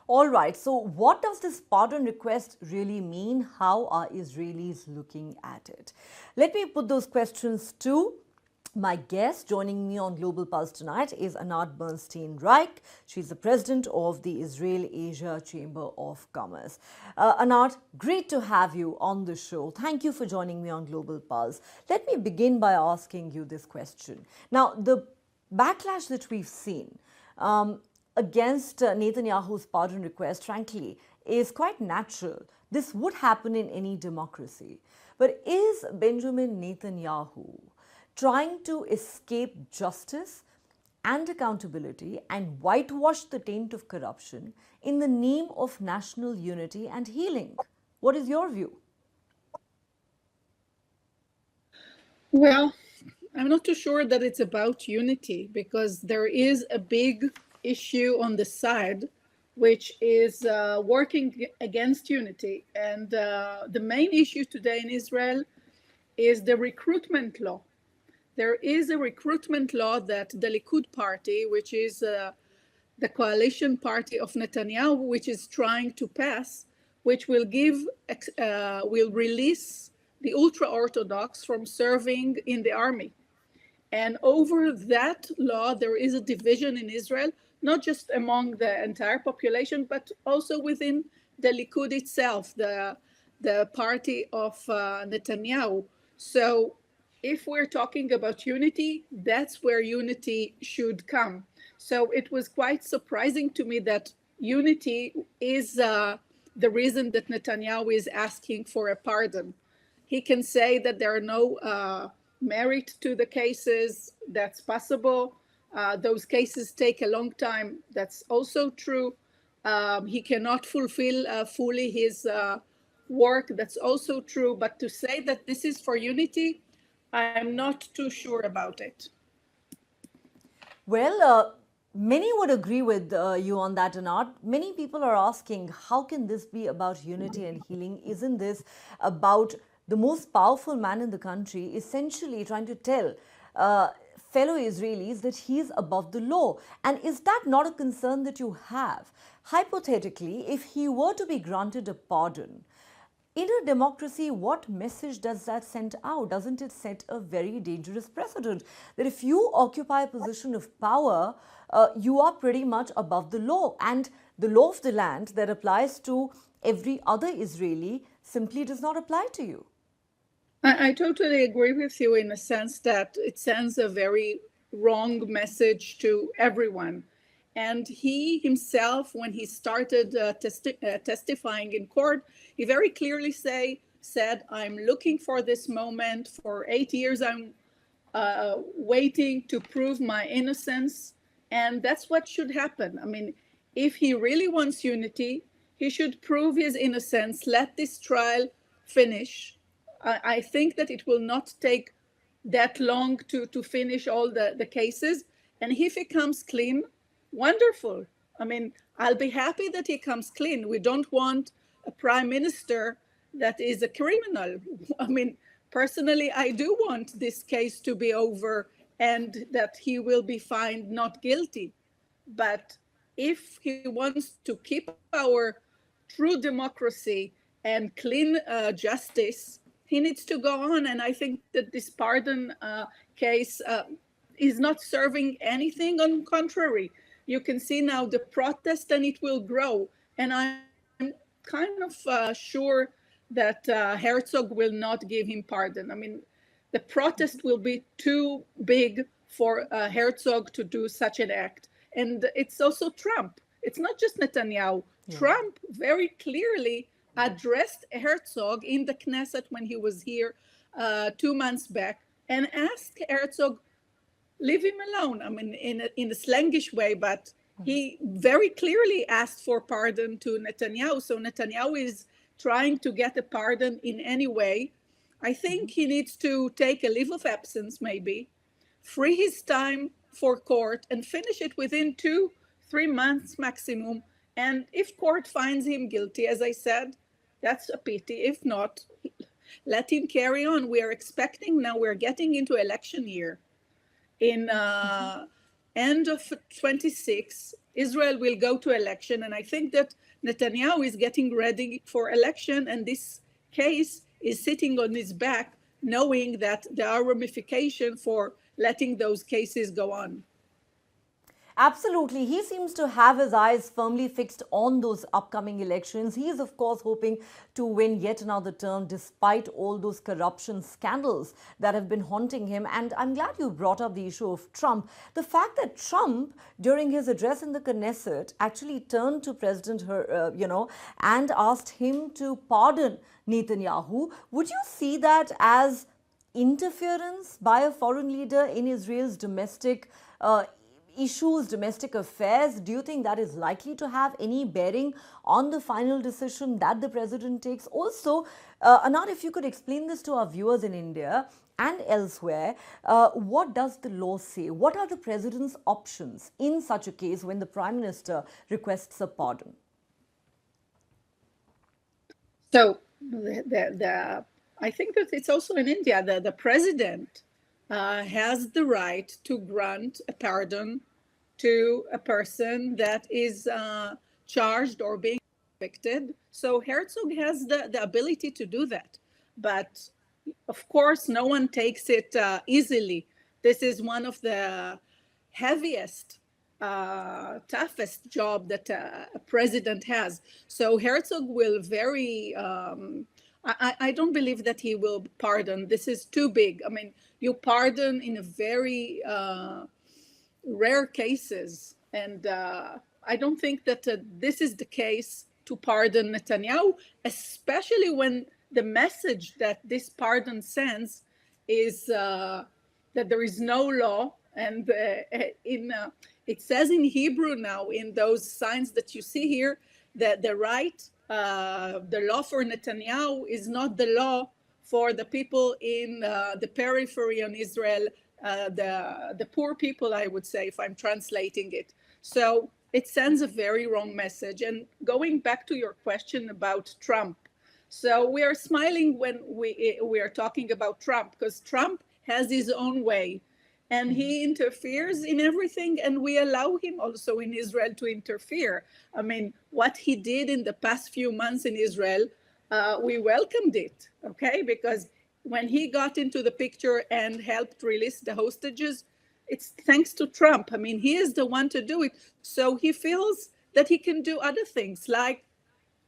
All right, so what does this pardon request really mean? How are Israelis looking at it? Let me put those questions to my guest. Joining me on Global Pulse tonight is Anat Bernstein-Reich. She's the president of the Israel Asia Chamber of Commerce. Anat, great to have you on the show. Thank you for joining me on Global Pulse. Let me begin by asking you this question. Now, the backlash that we've seen against Netanyahu's pardon request, frankly, is quite natural. This would happen in any democracy. But is Benjamin Netanyahu trying to escape justice and accountability and whitewash the taint of corruption in the name of national unity and healing? What is your view? Well, I'm not too sure that it's about unity, because there is a big issue on the side which is working against unity. And the main issue today in Israel is the recruitment law. There is a recruitment law that the Likud party, which is the coalition party of Netanyahu, which is trying to pass, which will will release the ultra-Orthodox from serving in the army. And over that law, there is a division in Israel, not just among the entire population, but also within the Likud itself, the party of Netanyahu. So if we're talking about unity, that's where unity should come. So it was quite surprising to me that unity is the reason that Netanyahu is asking for a pardon. He can say that there are no merit to the cases. That's possible. Those cases take a long time. That's also true. He cannot fulfill fully his work. That's also true. But to say that this is for unity, I'm not too sure about it. Well, many would agree with you on that, Anat. Many people are asking, how can this be about unity and healing? Isn't this about the most powerful man in the country essentially trying to tell fellow Israelis that he is above the law? And is that not a concern that you have? Hypothetically, if he were to be granted a pardon, in a democracy, what message does that send out? Doesn't it set a very dangerous precedent that if you occupy a position of power, you are pretty much above the law, and the law of the land that applies to every other Israeli simply does not apply to you? I totally agree with you in a sense that it sends a very wrong message to everyone. And he himself, when he started testifying in court, he very clearly said, I'm looking for this moment. For 8 years, I'm waiting to prove my innocence. And that's what should happen. I mean, if he really wants unity, he should prove his innocence, let this trial finish. I think that it will not take that long to finish all the cases. And if he comes clean, wonderful. I mean, I'll be happy that he comes clean. We don't want a prime minister that is a criminal. I mean, personally, I do want this case to be over and that he will be found not guilty. But if he wants to keep our true democracy and clean justice, he needs to go on. And I think that this pardon case is not serving anything. On the contrary, you can see now the protest and it will grow. And I'm kind of sure that Herzog will not give him pardon. I mean, the protest will be too big for Herzog to do such an act. And it's also Trump. It's not just Netanyahu. Yeah. Trump very clearly addressed Herzog in the Knesset when he was here 2 months back and asked Herzog, leave him alone. I mean, in a slangish way, but he very clearly asked for pardon to Netanyahu. So Netanyahu is trying to get a pardon in any way. I think he needs to take a leave of absence, maybe, free his time for court and finish it within 2-3 months maximum. And if court finds him guilty, as I said, that's a pity. If not, let him carry on. We are expecting now, we're getting into election year in end of 26, Israel will go to election. And I think that Netanyahu is getting ready for election, and this case is sitting on his back, knowing that there are ramifications for letting those cases go on. Absolutely. He seems to have his eyes firmly fixed on those upcoming elections. He is, of course, hoping to win yet another term despite all those corruption scandals that have been haunting him. And I'm glad you brought up the issue of Trump. The fact that Trump, during his address in the Knesset, actually turned to President, and asked him to pardon Netanyahu. Would you see that as interference by a foreign leader in Israel's domestic issues, domestic affairs? Do you think that is likely to have any bearing on the final decision that the president takes? Also, Anand, if you could explain this to our viewers in India and elsewhere, what does the law say? What are the president's options in such a case when the prime minister requests a pardon? So, I think that it's also in India that the president has the right to grant a pardon to a person that is charged or being convicted. So Herzog has the ability to do that. But of course, no one takes it easily. This is one of the heaviest, toughest job that a president has. So Herzog will I don't believe that he will pardon. This is too big. I mean, you pardon in a very rare cases. And I don't think that this is the case to pardon Netanyahu, especially when the message that this pardon sends is that there is no law. And it says in Hebrew now, in those signs that you see here, that the law for Netanyahu is not the law for the people in the periphery on Israel, the poor people, I would say, if I'm translating it. So it sends a very wrong message. And going back to your question about Trump, so we are smiling when we are talking about Trump, because Trump has his own way. And he interferes in everything, and we allow him also in Israel to interfere. I mean, what he did in the past few months in Israel, we welcomed it, okay? Because when he got into the picture and helped release the hostages, it's thanks to Trump. I mean, he is the one to do it. So he feels that he can do other things, like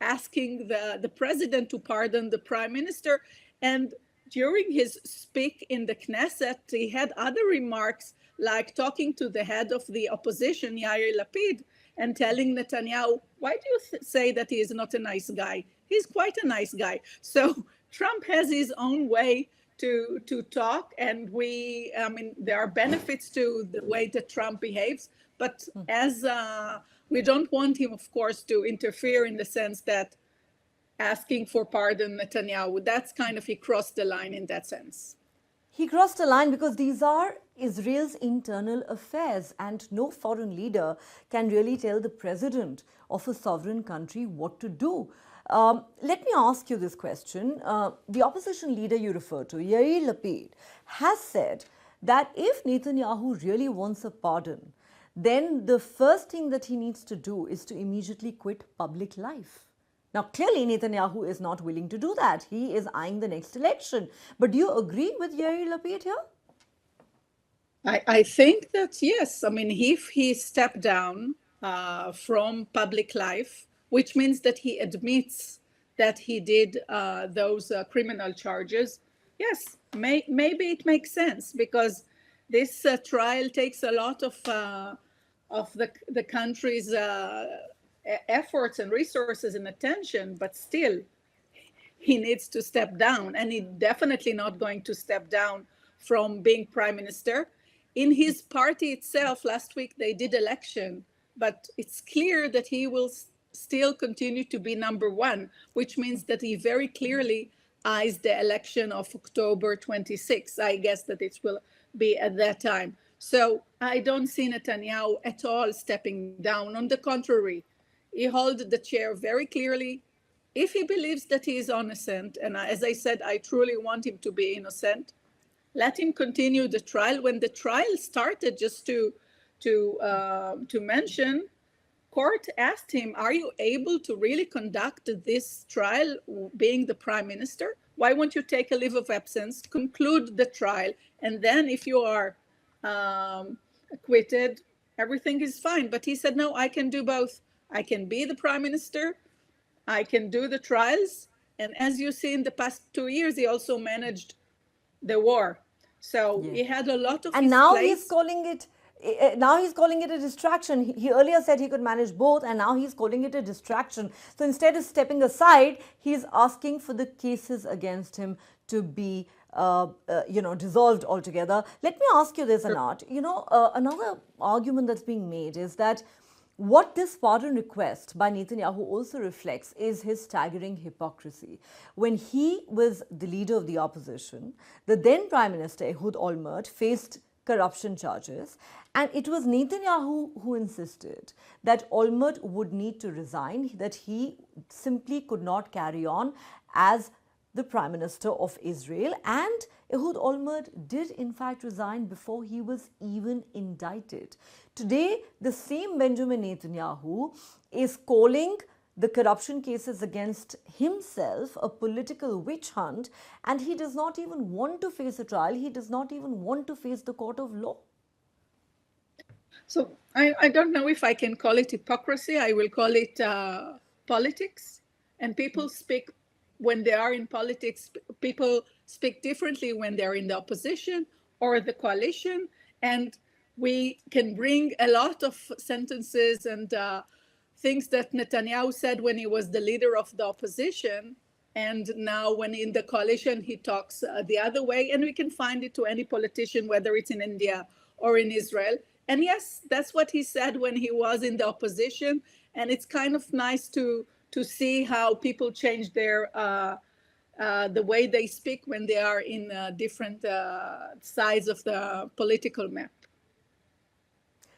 asking the president to pardon the prime minister. And during his speak in the Knesset, he had other remarks, like talking to the head of the opposition, Yair Lapid, and telling Netanyahu, why do you say that he is not a nice guy? He's quite a nice guy. So Trump has his own way to talk, and there are benefits to the way that Trump behaves, but as we don't want him, of course, to interfere in the sense that asking for pardon Netanyahu, that's kind of, he crossed the line in that sense. He crossed a line because these are Israel's internal affairs, and no foreign leader can really tell the president of a sovereign country what to do. Let me ask you this question. The opposition leader you refer to, Yair Lapid, has said that if Netanyahu really wants a pardon, then the first thing that he needs to do is to immediately quit public life. Now, clearly, Netanyahu is not willing to do that. He is eyeing the next election. But do you agree with Yair Lapid here? I think that, yes. I mean, if he stepped down from public life, which means that he admits that he did those criminal charges, yes, maybe it makes sense, because this trial takes a lot of the country's efforts and resources and attention, but still he needs to step down, and he's definitely not going to step down from being prime minister. In his party itself, last week they did election, but it's clear that he will still continue to be number one, which means that he very clearly eyes the election of October 26. I guess that it will be at that time. So I don't see Netanyahu at all stepping down. On the contrary, he holds the chair very clearly. If he believes that he is innocent, and as I said, I truly want him to be innocent, let him continue the trial. When the trial started, just to to mention, court asked him, are you able to really conduct this trial being the prime minister? Why won't you take a leave of absence, conclude the trial, and then if you are acquitted, everything is fine. But he said, no, I can do both. I can be the prime minister, I can do the trials, and as you see in the past 2 years, he also managed the war. So Yeah. he had a lot of And his now plates. he's calling it. Now he's calling it a distraction. He earlier said he could manage both, and now he's calling it a distraction. So instead of stepping aside, he's asking for the cases against him to be, dissolved altogether. Let me ask you this, Anat. Another argument that's being made is that what this pardon request by Netanyahu also reflects is his staggering hypocrisy. When he was the leader of the opposition, the then Prime Minister Ehud Olmert faced corruption charges, and it was Netanyahu who insisted that Olmert would need to resign, that he simply could not carry on as the Prime Minister of Israel, and Ehud Olmert did in fact resign before he was even indicted. Today, the same Benjamin Netanyahu is calling the corruption cases against himself a political witch hunt, and he does not even want to face a trial. He does not even want to face the court of law. So I don't know if I can call it hypocrisy. I will call it politics. And people speak, when they are in politics, people speak differently when they're in the opposition or the coalition. And we can bring a lot of sentences and things that Netanyahu said when he was the leader of the opposition. And now when in the coalition, he talks the other way. And we can find it to any politician, whether it's in India or in Israel. And yes, that's what he said when he was in the opposition. And it's kind of nice to see how people change their the way they speak when they are in different sides of the political map.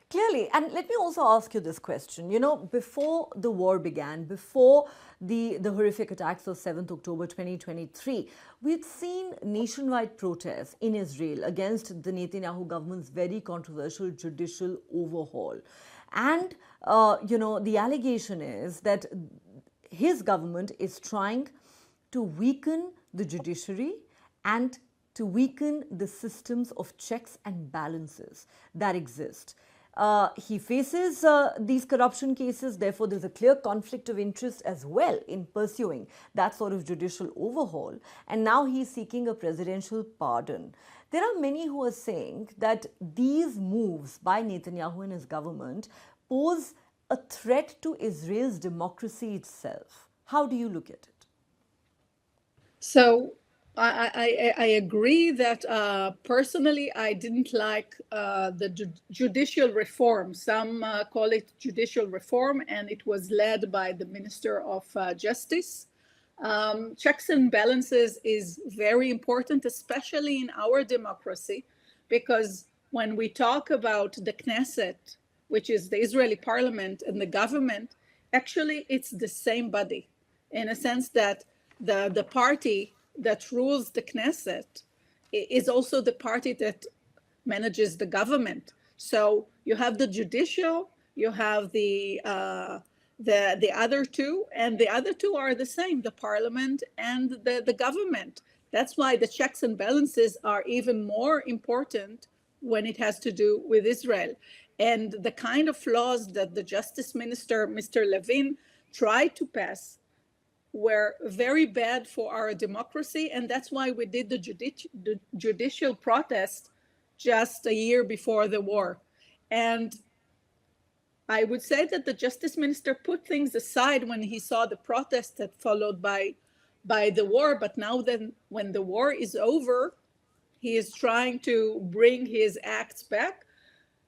Clearly, and let me also ask you this question. Before the war began, before the horrific attacks of 7th October 2023, we'd seen nationwide protests in Israel against the Netanyahu government's very controversial judicial overhaul. And, the allegation is that his government is trying to weaken the judiciary and to weaken the systems of checks and balances that exist. He faces these corruption cases, therefore there's a clear conflict of interest as well in pursuing that sort of judicial overhaul. And now he's seeking a presidential pardon. There are many who are saying that these moves by Netanyahu and his government pose a threat to Israel's democracy itself. How do you look at it? So I agree that personally I didn't like the judicial reform. Some call it judicial reform, and it was led by the Minister of Justice. Checks and balances is very important, especially in our democracy, because when we talk about the Knesset, which is the Israeli parliament, and the government, actually it's the same body, in a sense that the party that rules the Knesset is also the party that manages the government. So you have the judicial, you have the other two, and the other two are the same, the parliament and the government. That's why the checks and balances are even more important when it has to do with Israel. And the kind of laws that the Justice Minister, Mr. Levin, tried to pass were very bad for our democracy. And that's why we did the judicial protest just a year before the war. And I would say that the Justice Minister put things aside when he saw the protest that followed by the war. But now then, when the war is over, he is trying to bring his acts back,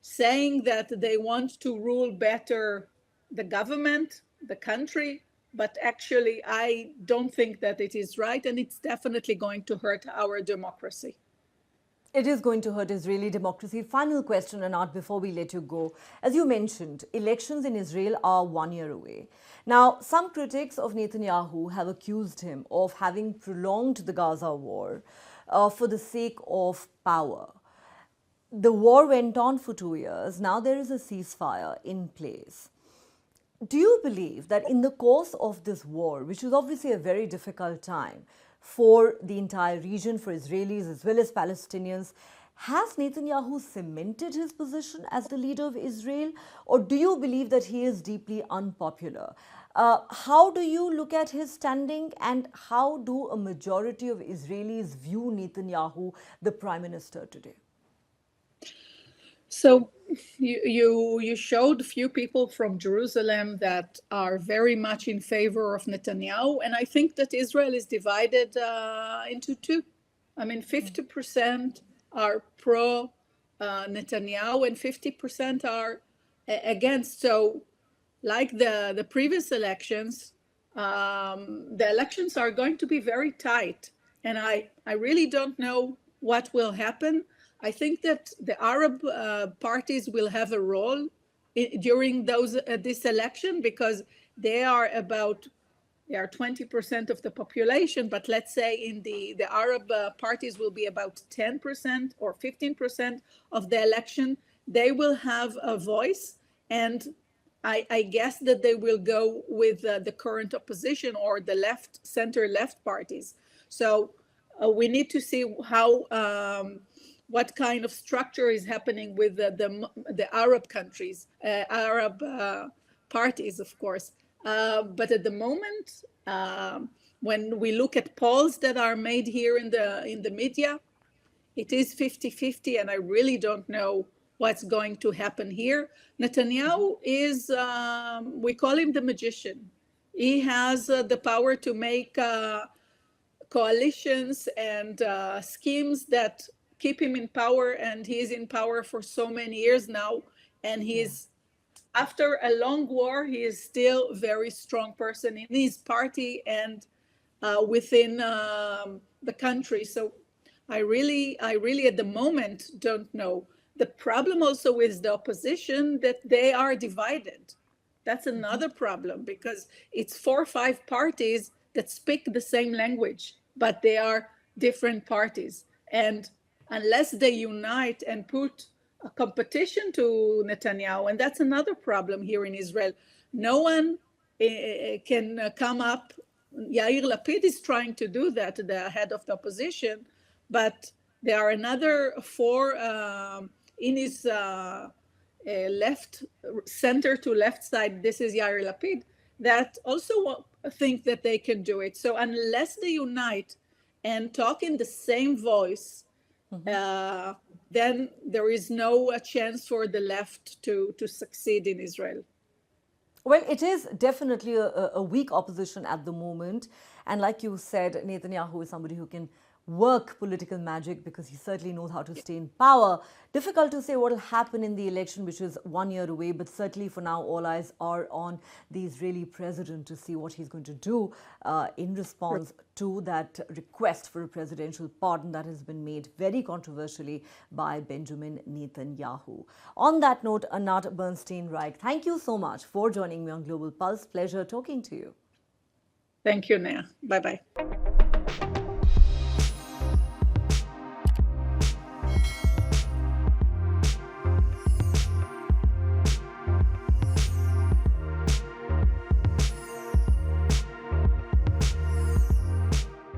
saying that they want to rule better the government, the country. But actually, I don't think that it is right, and it's definitely going to hurt our democracy. It is going to hurt Israeli democracy. Final question, Anat, before we let you go. As you mentioned, elections in Israel are 1 year away. Now, some critics of Netanyahu have accused him of having prolonged the Gaza war for the sake of power. the war went on for 2 years. Now there is a ceasefire in place. Do you believe that in the course of this war, which is obviously a very difficult time for the entire region, for Israelis as well as Palestinians, has Netanyahu cemented his position as the leader of Israel, or do you believe that he is deeply unpopular? How do you look at his standing, and how do a majority of Israelis view Netanyahu, the Prime Minister, today? So you showed a few people from Jerusalem that are very much in favor of Netanyahu, and I think that Israel is divided into two. I mean, 50% are pro Netanyahu and 50% are against. So, like the previous elections, the elections are going to be very tight, and I really don't know what will happen. I think that the Arab parties will have a role during this election, because they are 20% of the population, but let's say in the Arab parties will be about 10% or 15% of the election. They will have a voice, and I guess that they will go with the current opposition or the center-left parties. So we need to see how what kind of structure is happening with the Arab countries, Arab parties, of course. But at the moment, when we look at polls that are made here in the media, it is 50-50, and I really don't know what's going to happen here. Netanyahu is, we call him the magician. He has the power to make coalitions and schemes that keep him in power, and he is in power for so many years now, and he is, after a long war, he is still a very strong person in his party and within the country. So I really at the moment don't know. The problem also is the opposition, that they are divided. That's another problem, because it's 4 or 5 parties that speak the same language, but they are different parties. And unless they unite and put a competition to Netanyahu, and that's another problem here in Israel, no one can come up. Yair Lapid is trying to do that, the head of the opposition, but there are another 4 in his left, center to left side. This is Yair Lapid, that also think that they can do it. So unless they unite and talk in the same voice, then there is no chance for the left to succeed in Israel. Well, it is definitely a weak opposition at the moment. And like you said, Netanyahu is somebody who can work political magic, because he certainly knows how to stay in power. Difficult to say what will happen in the election, which is 1 year away, but certainly for now, all eyes are on the Israeli president to see what he's going to do in response to that request for a presidential pardon that has been made very controversially by Benjamin Netanyahu. On that note, Anat Bernstein-Reich, thank you so much for joining me on Global Pulse. Pleasure talking to you. Thank you, Neha. Bye-bye.